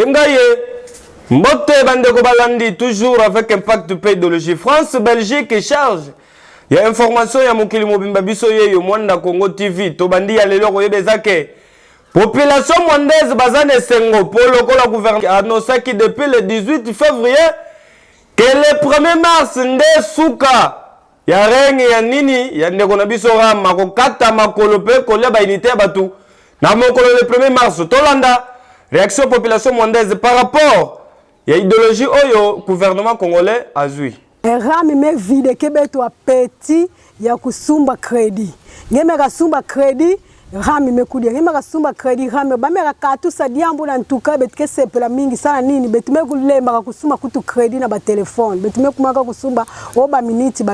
Engaye, Mbote Bandeko Balandi, toujours avec Impact Pédologie. France, Belgique et charge. Il y a information, il y a Mokili Mobimba Bisoye, Mwanda Congo TV, Tobandi Alelo Royebezake. Population mwandaise Bazane Sengo, pour le gouvernement a annoncé que depuis le 18 février, que le 1er mars, Nde Souka, il y a rien, il y a Nini, il y a Ndekonabisora, Makokata, Makolope, Koleba Unité Batou. Namokolo le 1er mars, Tolanda. Réaction population mondaise par rapport à l'idéologie au gouvernement congolais a zui. Rami me vide kebeto a petit ya kusumba crédit. Ngeme kasumba crédit rami me kudia. Ngeme kasumba crédit rami ba me katu sa diambo na ntuka betke sepela mingi sana nini betume kulemba kusumba kutu crédit na ba telefone. Betume kumaka kusumba o ba minute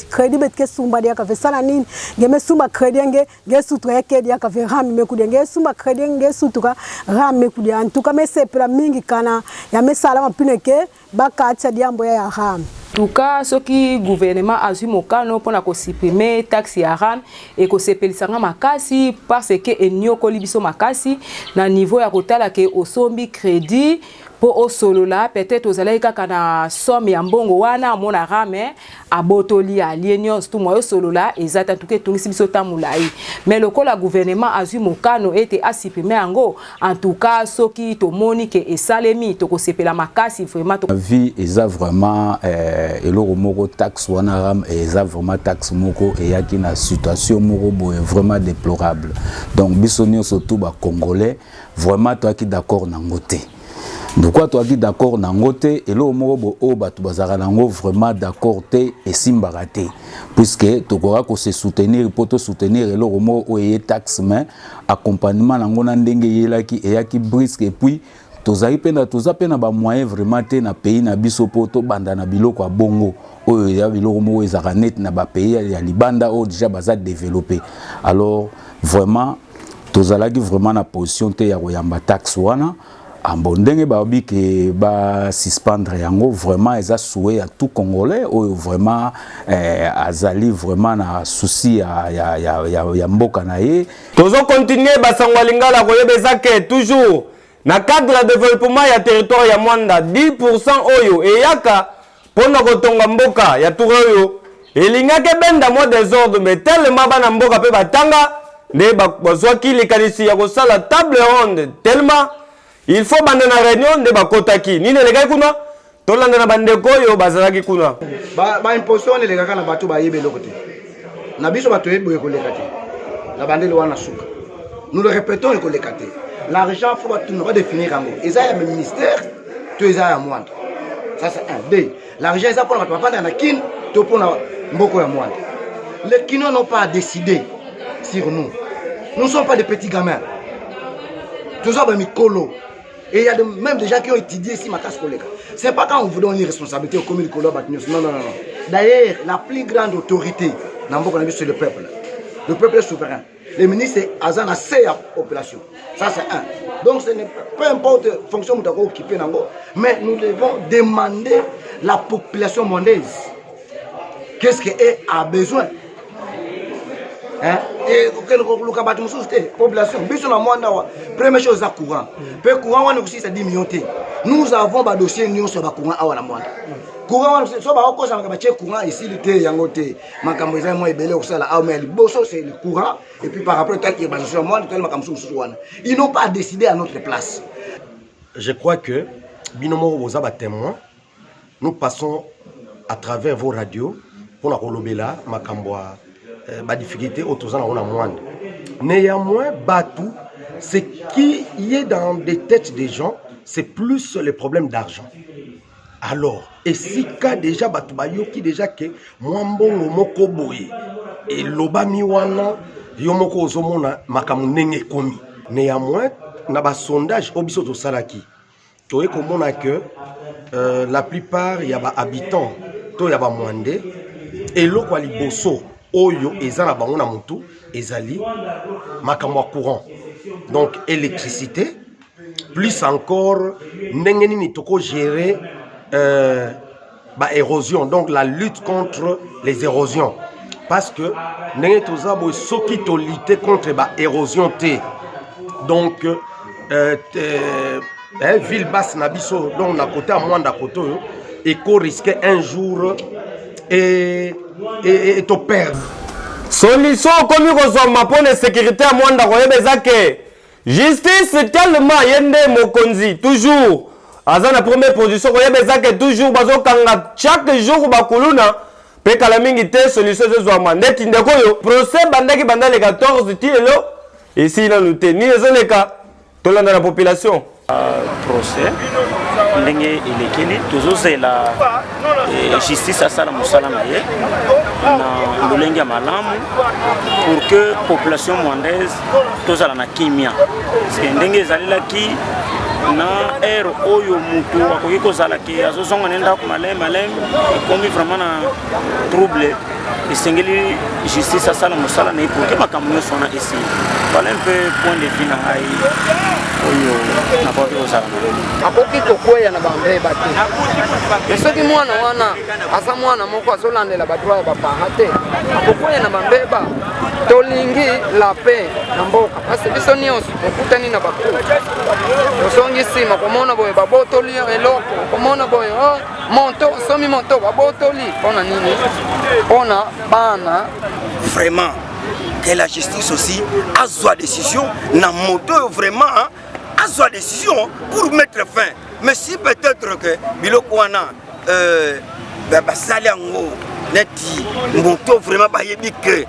crédit betke sumba dia ka sana nini. Ngeme sumba crédit nge sutra yake dia ka rami me kudia. Nge sumba crédit nge sutra rami me kudia. Ntuka me sepela mingi kana ya me sala mapineke bakatsa diambo ya rami. En tout cas, ce qui le gouvernement a eu mokano pour supprimer taxe ya RAM et que c'est pelisanga makasi parce que enyo kolibiso makasi na niveau ya kotala ke osombi crédit pour au solo là peut-être aux allez kana somme ya mbongo wana mona rame abotoli alienios tout moi au solo là ezata tout que tungisi biso tamulai mais le ko la gouvernement a eu mokano était à supprimer ango en tout cas ce qui to monique et salemi to ko sepela makasi vraiment la vie eza vraiment eloko moko taxe wana ram eza vraiment taxe moko et yaki na situation moko boye vraiment déplorable donc biso surtout ba congolais vraiment toi qui d'accord na ngote. Donc quoi toi qui d'accord na ngote et lo moko o batu bazara nango vraiment d'accord te et simbaraté puisque tokora ko se soutenir pour te soutenir et lo moko o yé taxe mais accompagnement nango na ndenge yelaki et yaki brisque et puis tozali pena ba moyen vraiment te na pays na biso poto banda na biloko bongo oyo ya biloko moko ezaka net na ba pays ya libanda o déjà baza développé alors vraiment tozalaki vraiment na position te ya koyamba taxe wana ambondenge babi ke ba suspendre yango vraiment eza souhait à tout congolais oyo vraiment azali vraiment na souci ya mboka na ye tozo continuer basangwa lingala koyebezake toujours na cadre de développement ya territoire ya Mwanda 10% oyo eyaka pona kotonga mboka ya tour oyo elingake benda mo désordre mais tellement bana mboka pe batanga ne bazwaki likanisi ya kosala table ronde tellement il faut banda na réunion de bakotaki nini lekai kuna tolanda na bandeko oyo bazalaki kuna ba imposition le lekaka na bato ba yebe lokote na biso bato yebe ko lekate na bandele wana suka nous le répétons ko lekate l'argent faut tout ne pas définir en gros et ça y a le ministère tout ça à Mwanda ça c'est un B l'argent ça pour la papa na kin to pour na mboko ya Mwanda les kino n'ont pas décidé sur nous nous sommes pas des petits gamins tous ça ba mikolo et il y a même des gens qui ont étudié ici Matas collègue. C'est pas quand on vous donne une responsabilité au commun Mikolo Batnius. Non. D'ailleurs, la plus grande autorité c'est le peuple. Le peuple est souverain. Le ministre c'est Azan a la population. Ça c'est un. Donc ce n'est peu importe la fonction que vous avez occupée, mais nous devons demander la population mondaise. Qu'est-ce qu'elle a besoin? Hein? Et la population, première chose, c'est courant. Le courant, c'est 10 millions. Nous avons un dossier sur le courant. Courant, c'est courant ici, c'est le courant. Et puis par rapport à ils n'ont pas décidé à notre place. Je crois que, binomo Wozaba témoin, nous passons à travers vos radios pour la Rolobela, Makamboa. Ba difficulté autour de la moindre. Néanmoins, Batou, ce qui est dans des têtes des gens, c'est plus les problèmes d'argent. Alors, et si cas déjà Batou Bayo qui déjà que Mwambo Moko Boye et Loba Miwana Yomoko Ozomona Makamunenge Komi. Néanmoins, na ba sondage Obiso to Salaki. Toé komona que la plupart y a ba habitants, to y a ba Mwande et lo kwa liboso oyo ezana bango na mutu ezali makamwa courant donc électricité plus encore ndenge nini toko gérer ba érosion donc la lutte contre les érosions parce que ndenge tozabo soki to lutter contre ba érosion té donc ville basse Nabiso, donc na côté à Mwanda Koto, et qu'on risquait un jour et te perdre. Solution comme kozoma pour la sécurité à Mwanda Koyebezake. Justice tellement yende mokonzi toujours. Aza na première position Koyebezake toujours bazo kanga chaque jour bakuluna. Pe kala mingi te solution zezwa ndeti ndeko yo. Procès bandaki banda le 14 tielo. Et si il a noté ni les cas. Tolanda la population. Procès ndenge elekeli tozozela justice asala mosala na ye na lolenge ya malamu pour que population mwandaise tozala na kimia parce que ndenge ezalelaki na ere oyo mutu akoki kozala ke azozonga ne ndako maleme ekomi vraiment na trouble esengeli justice asala mosala na ye pour que makambo nyonso wana esi voilà un peu point de vue na ngai oyo nakoki kozala na akoki kokweya na bambeba te soki mwana wana aza mwana moko azolandela badroit ya bapara te akokweya na bambeba tolingi la paix na mboka parce biso nyonso tokutani na bakulu tosongi nsima komona boye babotoli eloko komona boye monto somi monto babotoli mpona nini mpona bana vraiment que la justice aussi a sa décision na moto vraiment a sa décision pour mettre fin mais si peut-être que biloko wana basali yango neti moto vraiment bayebi que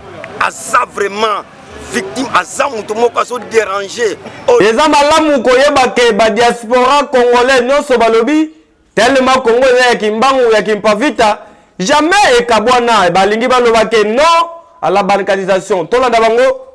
asa vraiment victime asa moto moko azo déranger eza malamu koyeba ke ba diaspora congolais nyonso balobi tellement Congo ya kimbangu ya kimpavita jamais ekabwana balingi baloba ke non à la bancarisation tolanda bango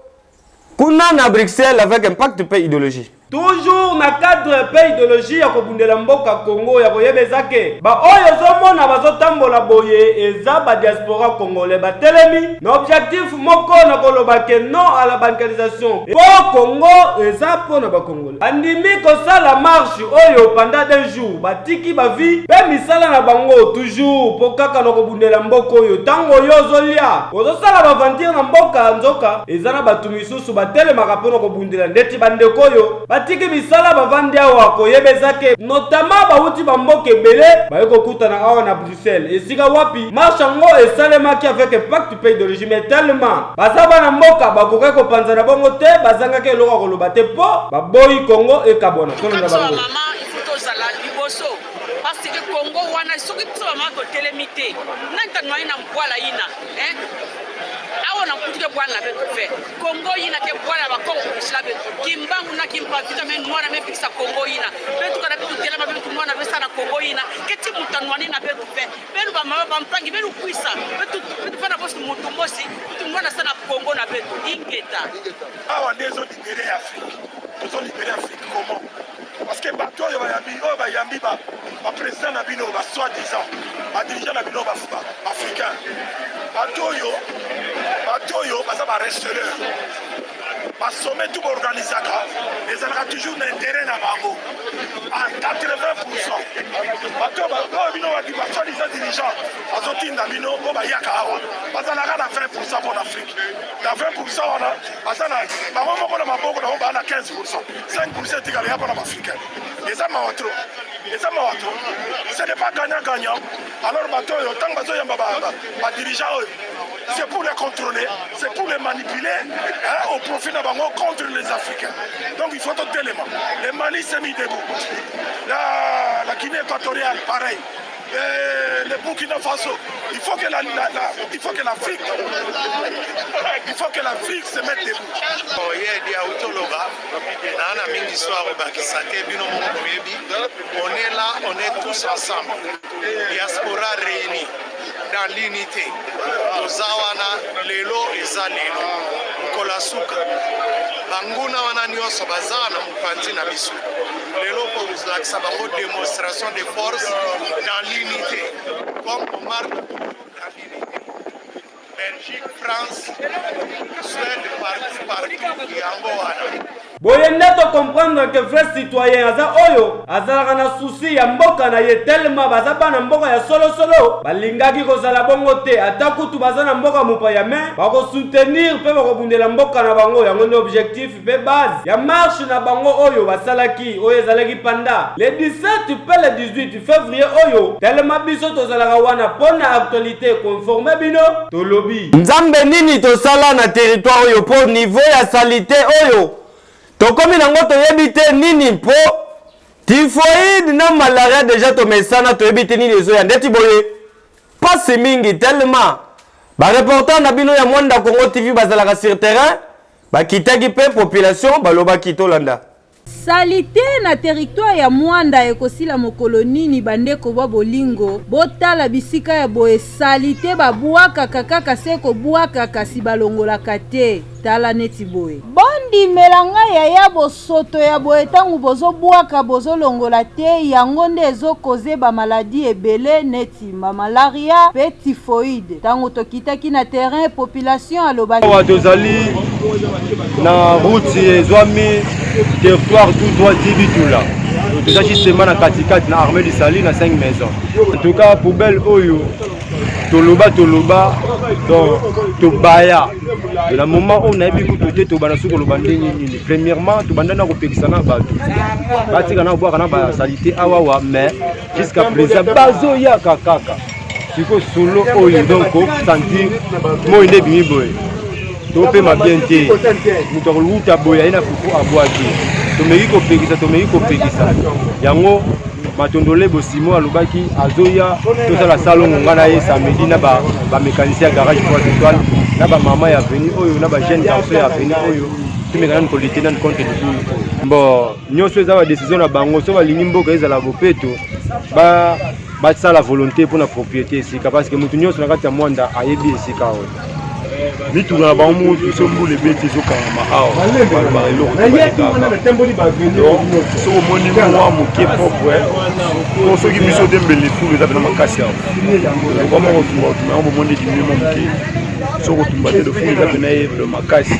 kuna na Bruxelles avec impact pays idéologie. Toujours na cadre pays idéologie ya kobundela mboka Congo ya koyebezake ba oyo zomona bazotambola boye eza ba diaspora congolais ba telemi na objectif moko na koloba ke non à la bancarisation po Congo eza po na ba congolais andimi ko sala marche oyo pendant 2 jours batiki ba vie pe misala na bango toujours po kaka na kobundela mboka oyo tango yo zolia ozo sala ba vendir na mboka nzoka eza na batu misusu batelemaka po na kobundela ndeti bandeko oyo batiki misala bavandi awa koyebezake notamment bauti bamboka ebele bayeko kutana awa na Bruxelles esika wapi marche yango esalemaki avec impact pays idéologie mais tellement baza bana mboka bakoki kopanzana bongo te bazangaki eloko koloba te po baboyi Congo ekabona tolanda bango parce que Congo wana soki biso bamama totelemi te nanta noyi na mbwala yina awa na kutuke bwana na betu fe Congo yina ke bwana ba Congo bislabe kimbangu na kimpavita men mwana me pisa Congo yina betu kana betu telema betu mwana besa na Congo yina keti mutanwani na betu fe benu ba mama bampangi benu kuisa betu fana bosi mutu mosi betu mwana sana Congo na betu ingeta awa ndezo libéré Afrique tozo libéré Afrique comment parce que bato oyo bayambi ba président na bino ba soi-disant ba dirigeant na bino ba africain bato oyo baza ba restaureur ba sommet tout organisaka ezalaka toujours na intérêt na bango à 80%. bato bino ba soi-disant dirigeant azotinda bino o bayaka awa bazalaka na 20% pour l'Afrique na 20% wana baza na bango moko na maboko na ba na 15%, 5% etikala ya bana baafricain eza mawa trop. Ce n'est pas gagnant-gagnant. Alors, tant que dirigeants, c'est pour les contrôler, c'est pour les manipuler au profit de Bango contre les Africains. Donc il faut d'autres éléments. Le Mali s'est mis debout. La Guinée équatoriale, pareil. Le Burkina Faso, il faut que l'Afrique se mette debout. On est là, on est tous ensemble. Diaspora réunie dans l'unité. Ozawana lelo eza lelo. Kolasuka. Banguna wana nyonso bazana mupanzi na biso. Lelo pour la bango démonstration de force dans l'unité. Comme on marque dans l'unité. Belgique, France, Suède, partout, Yango wana. boyende to comprendre que frère citoyen aza oyo azalaka na souci ya mboka na ye tellement baza bana mboka ya solo solo balingaki kozala bongo te ata kutu baza na mboka mopaya me bakosoutenir mpe bakobundela mboka na bango yango nde objectif mpe base ya marche na bango oyo basalaki oyo ezalaki panda le 17 mpe le 18 février oyo tellement biso tozalaka wana mpona actualité conforme bino tolobi nzambe nini tosala na territoire oyo po niveau ya salite oyo tokomi nango toyebi te nini mpo typhoïde na malaria déjà tomesana toyebi te nini ezoya ndeti boye pasi mingi tellement bareporter na bino ya Mwanda Congo TV bazalaka sur terrain bakitaki mpe population balobaki tolanda salite na territoire ya Mwanda ekosila mokolo nini bandeko ba bolingo botala bisika ya boye salite babwaka kaka se ko bwaka kasi balongolaka te tala neti boye bondi melanga ya bosoto ya boye tangu bozo bwaka bozo longola te yango nde ezokoze ba maladie ebele neti ma malaria pe typhoïde tangu tokitaki na terrain population alobaki tozali na route ezwami territoire tout droit Dibitula. Déjà justement na katikati na armée du Sali na 5 maisons. En tout cas poubelle oyo toloba donc tobaya. De la moment où on a vu que tout bana suko lobandé ni premièrement to bandana ko pekisana bato. Bati kana boa kana ba salité awawa mais jusqu'à présent bazo ya kakaka. Siko solo oyo donc sentir mo ine bimi boy. Tope mabiente muto kuluta boya ina fufu abwaki tomeki kopekisa yango matondole bosimo alobaki azoya tozala salongo ngana ye samedi na ba mécanicien garage 3 étoiles na ba mama ya veni oyo na ba jeune garçon ya veni oyo tumekana ko litena compte de bon nyonso eza ba décision na bango so balingi mboka ezala bopeto ba sala volonté pour la propriété esika parce que mutu nyonso na kati ya Mwanda ayebi esika oyo mitunga bango so mbule beti zo kama awa ba eloko so moni mwa moke propre ko so ki biso dembele fulu da na makasi awa kama ko tumba mo monde di memo moke so ko tumba de fulu da na ye makasi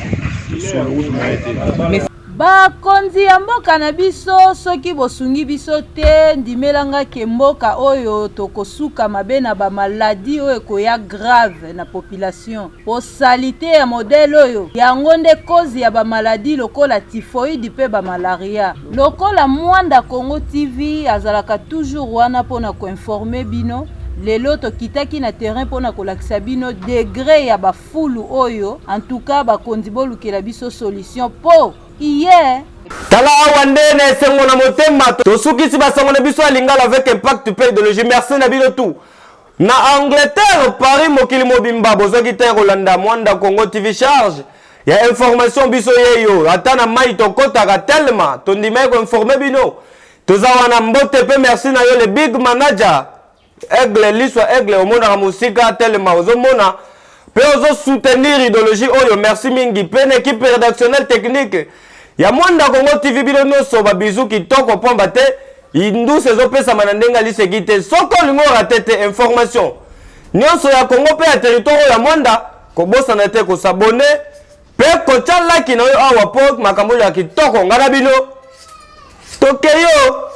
so lo tumba ete bakonzi ya mboka na biso soki bosungi biso te ndimelanga ke mboka oyo tokosuka mabe na ba maladi oyo koya grave na population po salite ya modèle oyo yango nde cause ya ba maladi lokola typhoïde pe ba malaria lokola Mwanda Congo TV azalaka toujours wana pona ko informer bino lelo tokitaki na terrain pona kolakisa bino degré ya ba fulu oyo en tout cas bakonzi bolukela biso solution po hier tala awande na esengo na motema tosukisi basango na biso alingala avec impact pe idéologie merci na bino tout na Angleterre Paris mokili mobimba bozoki te kolanda Mwanda Congo TV charge ya information biso yeyo ata na mai tokotaka tellement tondima ko informer bino tozawa na mbote pe merci na yo le big manager Aigle liswa Aigle omona musika tellement ozomona pe ozo soutenir idéologie oyo merci mingi pe na équipe rédactionnelle technique ya Mwanda Congo TV bino nyonso ba bizu kitoko pomba te indu sezo pesa manandenga liseki te soko lingo ratete information nyonso ya Congo pe ya territoire ya Mwanda ko bosa na te ko s'abonner pe ko tcha like na yo awa po makambo ya kitoko ngana bino tokeyo